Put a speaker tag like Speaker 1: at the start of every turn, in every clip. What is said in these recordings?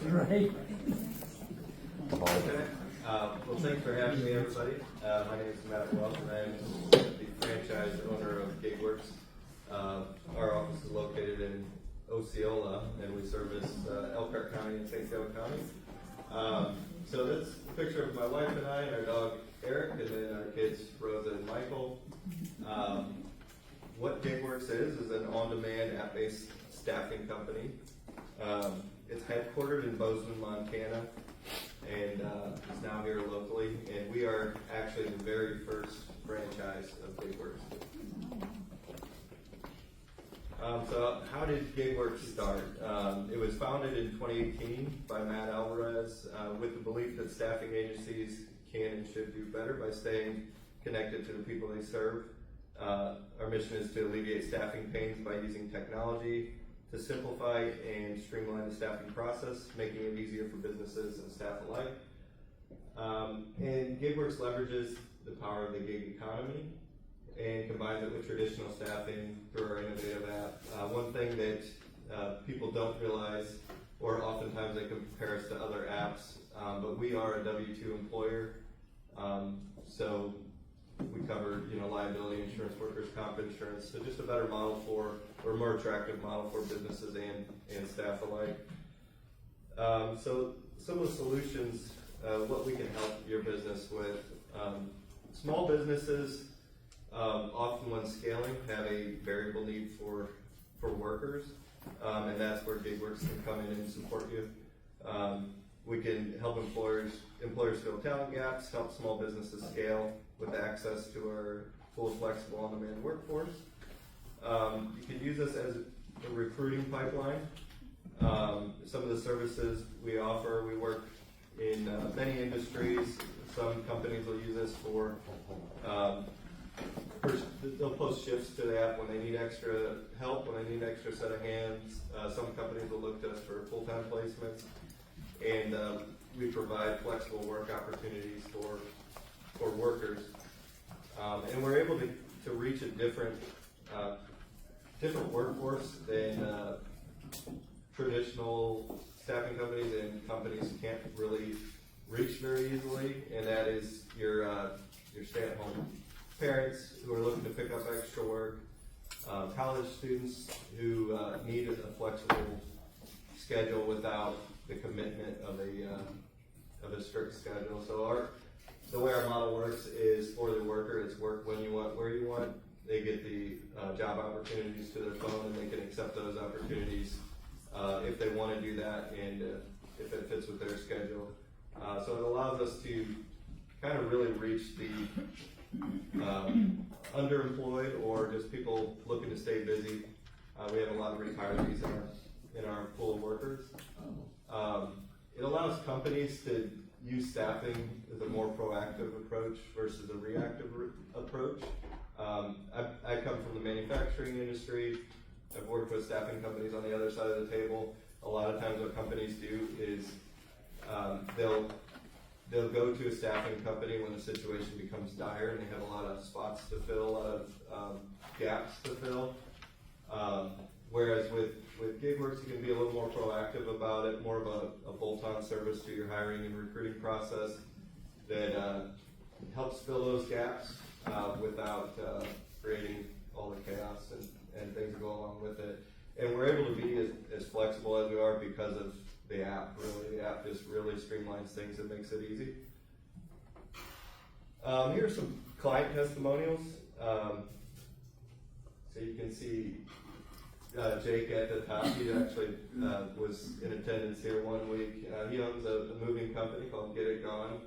Speaker 1: Right.
Speaker 2: Okay. Well, thanks for having me, everybody. My name is Matt Welch, and I'm the franchise owner of GigWorx. Our office is located in Osceola, and we service Elkhart County and St. Clair County. So that's a picture of my wife and I, and our dog Eric, and then our kids Rosa and Michael. What GigWorx is an on-demand app-based staffing company. It's headquartered in Bozeman, Montana, and it's now here locally. And we are actually the very first franchise of GigWorx. So how did GigWorx start? It was founded in 2018 by Matt Alvarez with the belief that staffing agencies can and should do better by staying connected to the people they serve. Our mission is to alleviate staffing pains by using technology to simplify and streamline the staffing process, making it easier for businesses and staff alike. And GigWorx leverages the power of the gig economy and combines it with traditional staffing through our innovative app. One thing that people don't realize, or oftentimes they compare us to other apps, but we are a W-2 employer, so we cover, liability insurance, workers' comp insurance, so just a better model or more attractive model for businesses and staff alike. So some of the solutions, what we can help your business with. Small businesses, often when scaling, have a variable need for workers, and that's where GigWorx can come in and support you. We can help employers fill talent gaps, help small businesses scale with access to our full, flexible, on-demand workforce. You can use us as a recruiting pipeline. Some of the services we offer, we work in many industries. Some companies will use us for, they'll post shifts to the app when they need extra help, when they need an extra set of hands. Some companies will look to us for full-time placements. And we provide flexible work opportunities for workers. And we're able to reach a different workforce than traditional staffing companies and companies can't really reach very easily, and that is your stay-at-home parents who are looking to pick up extra work, college students who need a flexible schedule without the commitment of a strict schedule. So the way our model works is for the worker, it's work when you want, where you want. They get the job opportunities to their phone, and they can accept those opportunities if they want to do that and if it fits with their schedule. So it allows us to kind of really reach the underemployed or just people looking to stay busy. We have a lot of retirees in our pool of workers. It allows companies to use staffing as a more proactive approach versus a reactive approach. I come from the manufacturing industry. I've worked with staffing companies on the other side of the table. A lot of times what companies do is they'll go to a staffing company when the situation becomes dire and they have a lot of spots to fill, a lot of gaps to fill. Whereas with GigWorx, you can be a little more proactive about it, more of a bolt-on service to your hiring and recruiting process that helps fill those gaps without creating all the chaos and things that go along with it. And we're able to be as flexible as we are because of the app, really. The app just really streamlines things and makes it easy. Here are some client testimonials. So you can see Jake at the top. He actually was in attendance here one week. He owns a moving company called Get It Gone.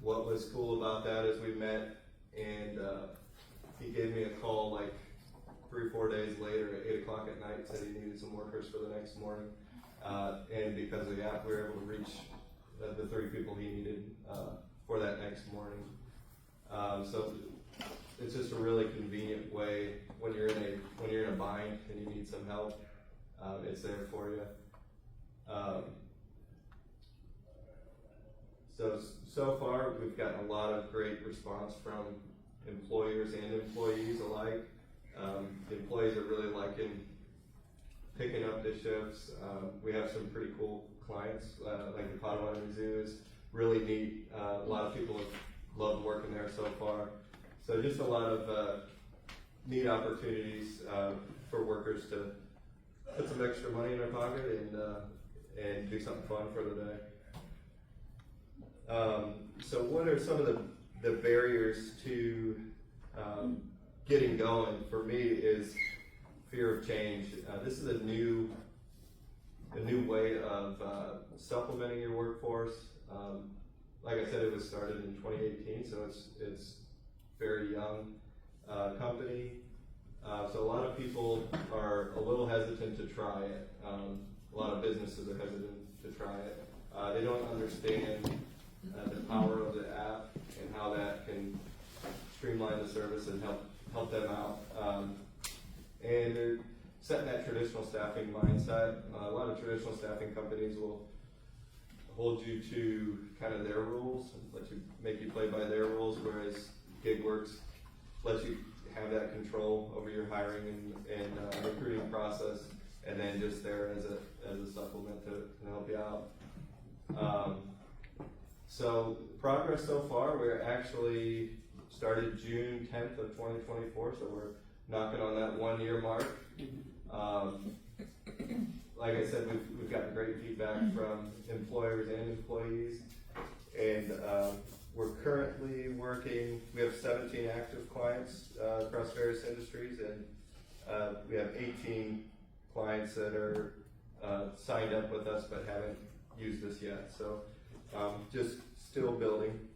Speaker 2: What was cool about that is we met and he gave me a call like 3 or 4 days later at 8 o'clock at night, said he needed some workers for the next morning. And because of the app, we were able to reach the 3 people he needed for that next morning. So it's just a really convenient way when you're in a bind and you need some help. It's there for you. So far we've gotten a lot of great response from employers and employees alike. The employees are really liking picking up the shifts. We have some pretty cool clients, like the Potawatomi Zoo is really neat. A lot of people have loved working there so far. So just a lot of neat opportunities for workers to put some extra money in their pocket and do something fun for the day. So what are some of the barriers to getting going? For me is fear of change. This is a new way of supplementing your workforce. Like I said, it was started in 2018, so it's very young company. So a lot of people are a little hesitant to try it. A lot of businesses are hesitant to try it. They don't understand the power of the app and how that can streamline the service and help them out. And they're setting that traditional staffing mindset. A lot of traditional staffing companies will hold you to kind of their rules, make you play by their rules, whereas GigWorx lets you have that control over your hiring and recruiting process, and then just there as a supplement to help you out. So progress so far, we're actually started June 10th of 2024, so we're knocking on that 1 year mark. Like I said, we've gotten great feedback from employers and employees, and we're currently working, we have 17 active clients across various industries, and we have 18 clients that are signed up with us but haven't used us yet. So just still building.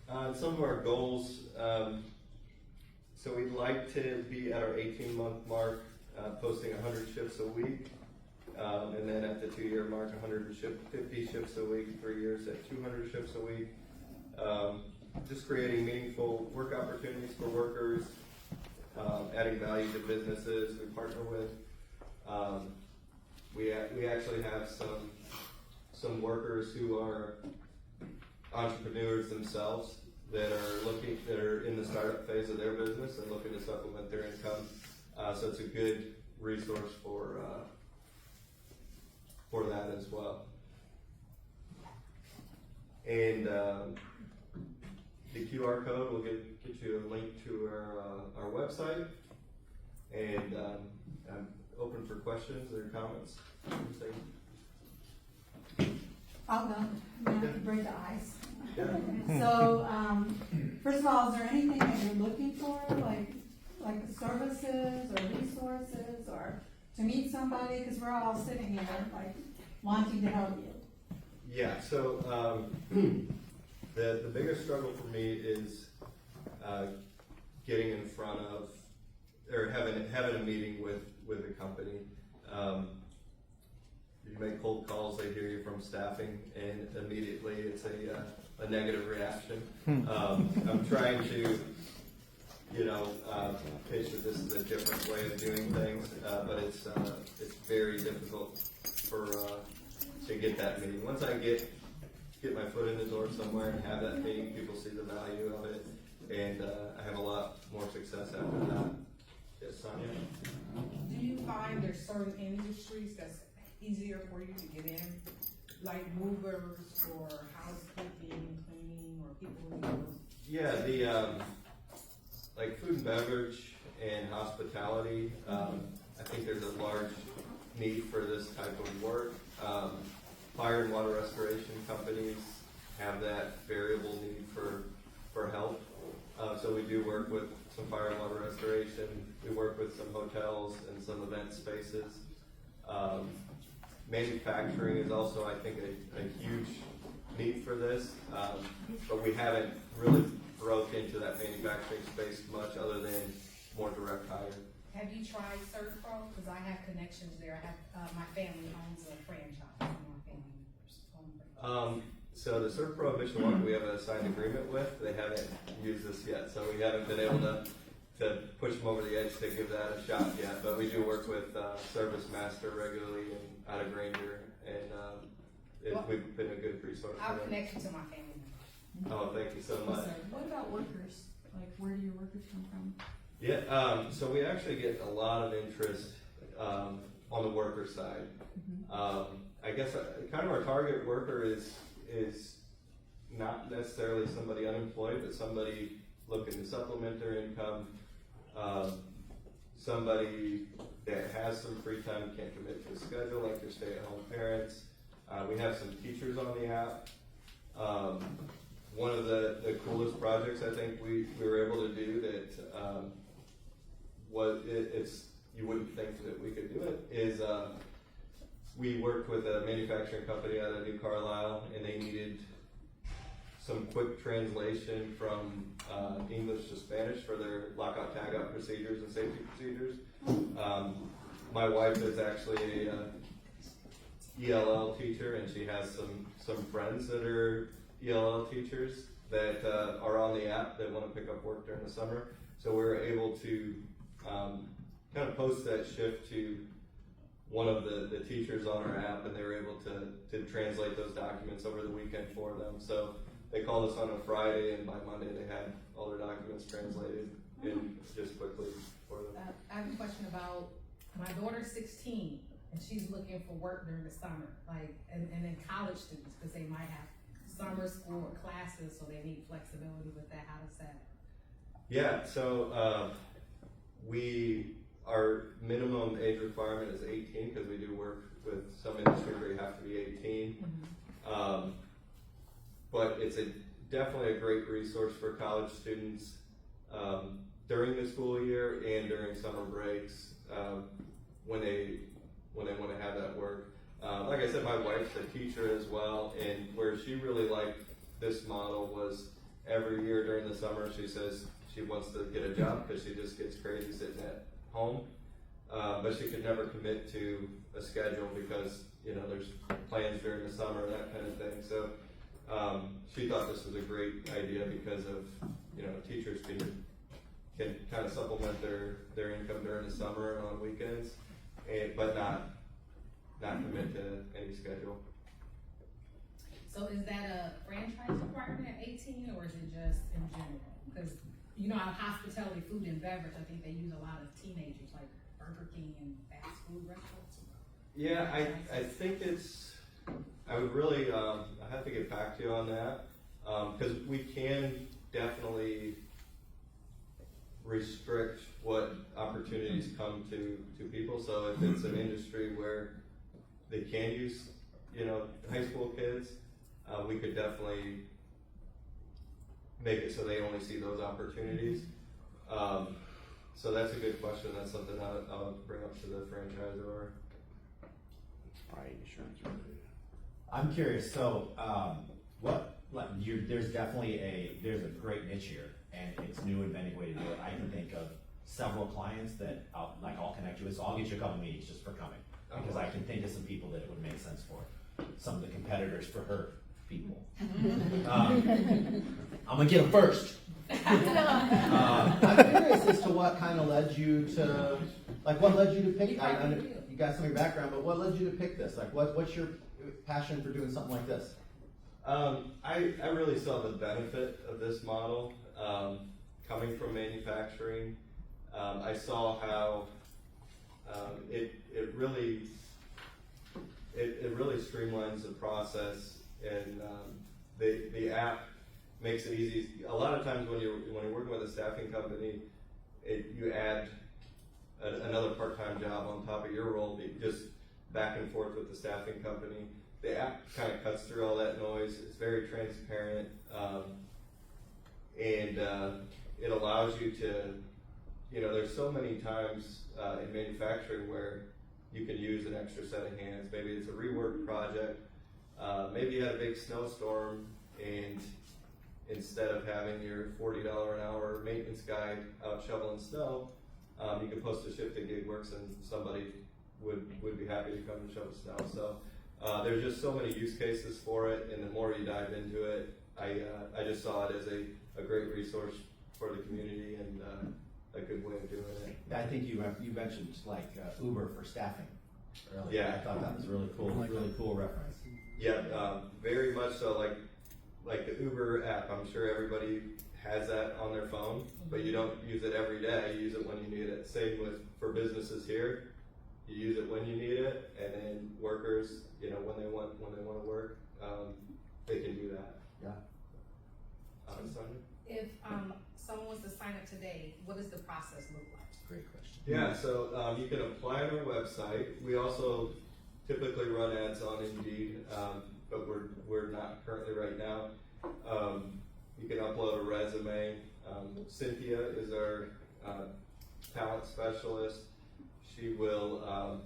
Speaker 2: Some of our goals, so we'd like to be at our 18-month mark, posting 100 shifts a week, and then at the 2 year mark, 150 shifts a week, 3 years at 200 shifts a week. Just creating meaningful work opportunities for workers, adding value to businesses we partner with. We actually have some workers who are entrepreneurs themselves that are in the startup phase of their business and looking to supplement their income. So it's a good resource for that as well. And the QR code will get you a link to our website. And I'm open for questions or comments.
Speaker 1: I'll go. I have to break the ice.
Speaker 2: Yeah.
Speaker 1: So, first of all, is there anything that you're looking for, like services or resources, or to meet somebody? Because we're all sitting here, like, wanting to help you.
Speaker 2: Yeah. So the biggest struggle for me is getting in front of or having a meeting with a company. You make cold calls, they hear you from staffing, and immediately it's a negative reaction. I'm trying to, pitch that this is a different way of doing things, but it's very difficult to get that meeting. Once I get my foot in the door somewhere and have that meeting, people see the value of it, and I have a lot more success after that. Yes, Sonia?
Speaker 3: Do you find there's certain industries that's easier for you to get in, like movers or housekeeping, cleaning, or people who
Speaker 2: Yeah, the like food and beverage and hospitality. I think there's a large need for this type of work. Fire and water restoration companies have that variable need for help. So we do work with some fire and water restoration. We work with some hotels and some event spaces. Manufacturing is also, I think, a huge need for this, but we haven't really broke into that manufacturing space much other than more direct hire.
Speaker 3: Have you tried CertPro? Because I have connections there. I have my family owns a franchise. One of my family members own a franchise.
Speaker 2: So the CertPro Mission we have a signed agreement with. They haven't used this yet, so we haven't been able to push them over the edge to give that a shot yet. But we do work with Service Master regularly and out of Granger, and we've been a good resource.
Speaker 3: I'll connect you to my family members.
Speaker 2: Oh, thank you so much.
Speaker 1: What about workers? Like, where do your workers come from?
Speaker 2: Yeah, so we actually get a lot of interest on the worker side. I guess kind of our target worker is not necessarily somebody unemployed, but somebody looking to supplement their income, somebody that has some free time, can't commit to a schedule, like your stay-at-home parents. We have some teachers on the app. One of the coolest projects I think we were able to do that it's you wouldn't think that we could do it is we worked with a manufacturing company out of New Carlisle, and they needed some quick translation from English to Spanish for their lockout tagout procedures and safety procedures. My wife is actually a ELL teacher, and she has some friends that are ELL teachers that are on the app that want to pick up work during the summer. So we were able to kind of post that shift to one of the teachers on our app, and they were able to translate those documents over the weekend for them. So they called us on a Friday, and by Monday they had all their documents translated in just quickly for them.
Speaker 3: I have a question about, my daughter's 16, and she's looking for work during the summer, and then college students, because they might have summer school or classes, so they need flexibility with that. How does that?
Speaker 2: Yeah, so our minimum age requirement is 18, because we do work with some industries where you have to be 18. But it's definitely a great resource for college students during the school year and during summer breaks when they want to have that work. Like I said, my wife's a teacher as well, and where she really liked this model was every year during the summer she says she wants to get a job because she just gets crazy sitting at home, but she could never commit to a schedule because there's plans during the summer and that kind of thing. So she thought this was a great idea because of teachers can kind of supplement their income during the summer and on weekends, but not commit to any schedule.
Speaker 3: So is that a franchise requirement at 18, or is it just in general? Because hospitality, food and beverage, I think they use a lot of teenagers, like Burger King and fast food restaurants.
Speaker 2: Yeah, I think I would really, I have to get back to you on that, because we can definitely restrict what opportunities come to people. So if it's an industry where they can use, high school kids, we could definitely make it so they only see those opportunities. So that's a good question. That's something I'll bring up to the franchisor.
Speaker 4: I'm curious. So, there's definitely there's a great niche here, and it's new and inventive way to do it. I can think of several clients that I'll connect you with. So I'll get you a couple meetings just for coming, because I can think of some people that it would make sense for. Some of the competitors for her people. I'm gonna get them first. I'm curious as to what kind of led you to, what led you to pick, I know you got some of your background, but what led you to pick this? What's your passion for doing something like this?
Speaker 2: I really saw the benefit of this model, coming from manufacturing. I saw how it really streamlines the process, and the app makes it easy. A lot of times when you're working with a staffing company, you add another part-time job on top of your role, just back and forth with the staffing company. The app kind of cuts through all that noise. It's very transparent, and it allows you to, there's so many times in manufacturing where you can use an extra set of hands. Maybe it's a rework project. Maybe you had a big snowstorm, and instead of having your $40 an hour maintenance guy out shoveling snow, you can post a shift at GigWorx, and somebody would be happy to come and shovel snow. So there's just so many use cases for it, and the more you dive into it, I just saw it as a great resource for the community and a good way of doing it.
Speaker 4: I think you mentioned Uber for staffing earlier.
Speaker 2: Yeah.
Speaker 4: I thought that was a really cool reference.
Speaker 2: Yeah, very much so. Like the Uber app, I'm sure everybody has that on their phone, but you don't use it every day, you use it when you need it. Same with, for businesses here, you use it when you need it, and then workers, you know, when they want to work, they can do that.
Speaker 4: Yeah.
Speaker 2: Sonia?
Speaker 3: If, someone wants to sign up today, what does the process look like?
Speaker 4: Great question.
Speaker 2: Yeah, so you can apply on our website. We also typically run ads on Indeed, but we're not currently right now. You can upload a resume. Cynthia is our talent specialist. She will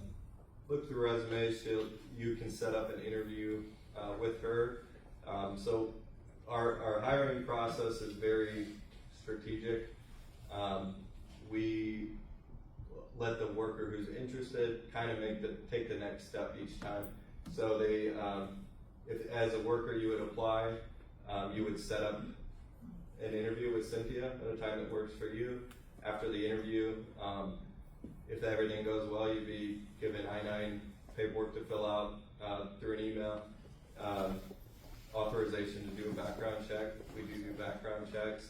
Speaker 2: look through resumes. You can set up an interview with her. So our hiring process is very strategic. We let the worker who's interested kind of take the next step each time. So they, if as a worker you would apply, you would set up an interview with Cynthia at a time that works for you. After the interview, if everything goes well, you'd be given I-9 paperwork to fill out through an email. Authorization to do a background check. We do background checks.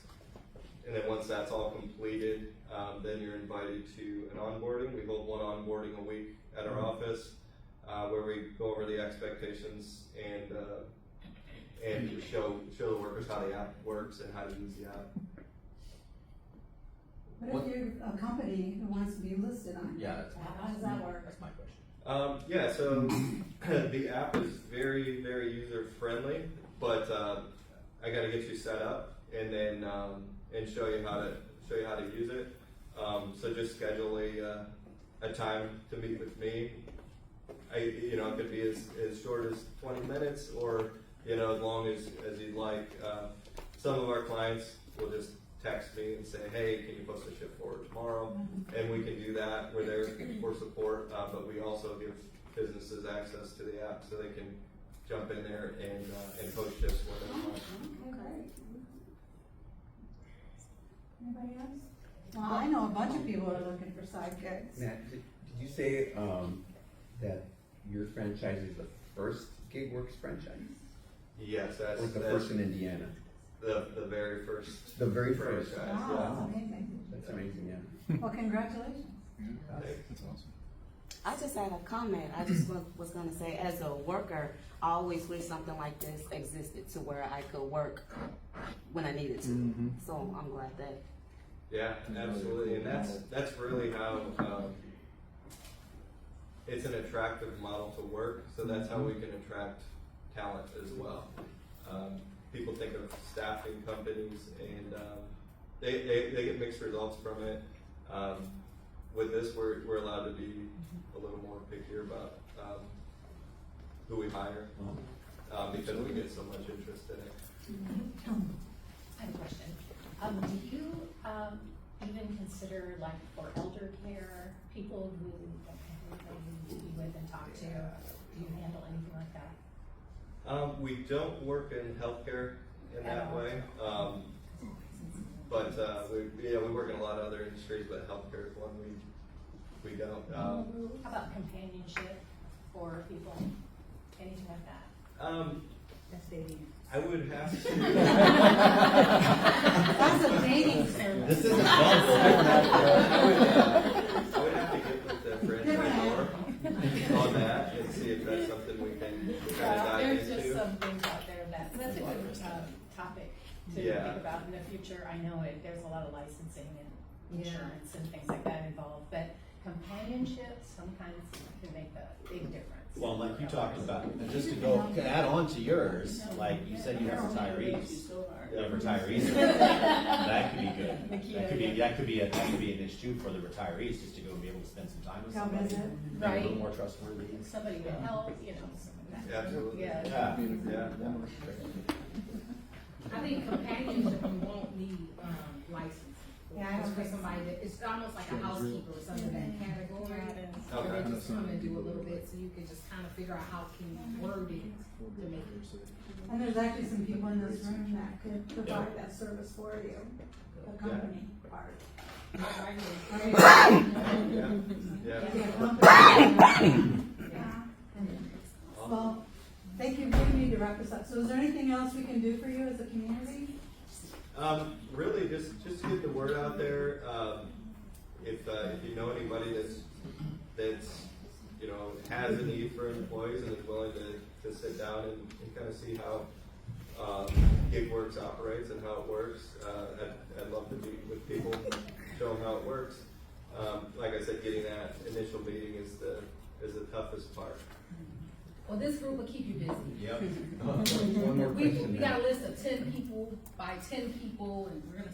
Speaker 2: And then once that's all completed, then you're invited to an onboarding. We hold one onboarding a week at our office where we go over the expectations and show the workers how the app works and how to use the app.
Speaker 1: What if you're a company who wants to be listed on?
Speaker 4: Yeah.
Speaker 1: How does that work?
Speaker 4: That's my question.
Speaker 2: Yeah, so the app is very, very user friendly, but I got to get you set up and then and show you how to use it. So just schedule a time to meet with me. It could be as short as 20 minutes, or as long as you'd like. Some of our clients will just text me and say, hey, can you post a shift forward tomorrow? And we can do that. We're there for support, but we also give businesses access to the app so they can jump in there and post shifts for them.
Speaker 1: Okay, great. Anybody else? Well, I know a bunch of people are looking for sidekicks.
Speaker 5: Matt, did you say that your franchise is the first GigWorx franchise?
Speaker 2: Yes,
Speaker 5: Or
Speaker 2: that's
Speaker 5: the first in Indiana?
Speaker 2: the very first.
Speaker 5: The very first.
Speaker 2: franchise.
Speaker 1: Wow, that's amazing.
Speaker 5: That's amazing, yeah.
Speaker 1: Well, congratulations.
Speaker 6: That's awesome.
Speaker 7: I just had a comment. I just was going to say, as a worker, I always wish something like this existed to where I could work when I needed to. So I'm glad that.
Speaker 2: Yeah, absolutely, and that's really how it's an attractive model to work. So that's how we can attract talent as well. People think of staffing companies, and they get mixed results from it. With this, we're allowed to be a little more pickier about who we hire because we get so much interest in it.
Speaker 8: I have a question. Do you even consider, like, for elder care, people who don't have anybody to be with and talk to? Do you handle anything like that?
Speaker 2: We don't work in healthcare in that way, but we work in a lot of other industries, but healthcare is one we don't.
Speaker 8: How about companionship for people? Anything like that?
Speaker 3: That's dating.
Speaker 2: I would have to.
Speaker 1: That's a dating service.
Speaker 4: This isn't Bumble.
Speaker 2: I would have to get with the franchisor on that and see if that's something we can kind of dive
Speaker 8: There's
Speaker 2: into.
Speaker 8: just some things out there that's a good topic to think about in the future. I know there's a lot of licensing and insurance and things like that involved, but companionship sometimes can make a big difference.
Speaker 4: Well, like you talked about, and just to add on to yours, like you said, you have retirees. You have retirees. That could be good. That could be an niche too for the retirees, just to go and be able to spend some time with
Speaker 1: Come
Speaker 4: somebody,
Speaker 1: visit.
Speaker 4: maybe a little more trustworthy.
Speaker 8: Somebody to help, something like that.
Speaker 2: Absolutely.
Speaker 8: Yeah.
Speaker 4: Yeah.
Speaker 3: I think companionship, you won't need license.
Speaker 1: Yeah, I don't
Speaker 3: For
Speaker 1: think so.
Speaker 3: somebody that, it's almost like a housekeeper or something in that category.
Speaker 2: Okay.
Speaker 3: Or they just come and do a little bit, so you can just kind of figure out how can you word it to make it.
Speaker 1: And there's actually some people in this room that could provide that service for you, the company part.
Speaker 2: Yeah.
Speaker 1: Well, thank you. We need to wrap this up. So is there anything else we can do for you as a community?
Speaker 2: Really, just to get the word out there. If you know anybody that's you know has a need for employees and is willing to sit down and kind of see how GigWorx operates and how it works, I'd love to meet with people, show them how it works. Like I said, getting that initial meeting is the toughest part.
Speaker 3: Well, this group will keep you busy.
Speaker 4: Yep.
Speaker 5: One more
Speaker 3: We
Speaker 5: question.
Speaker 3: got a list of 10 people by 10 people, and we're gonna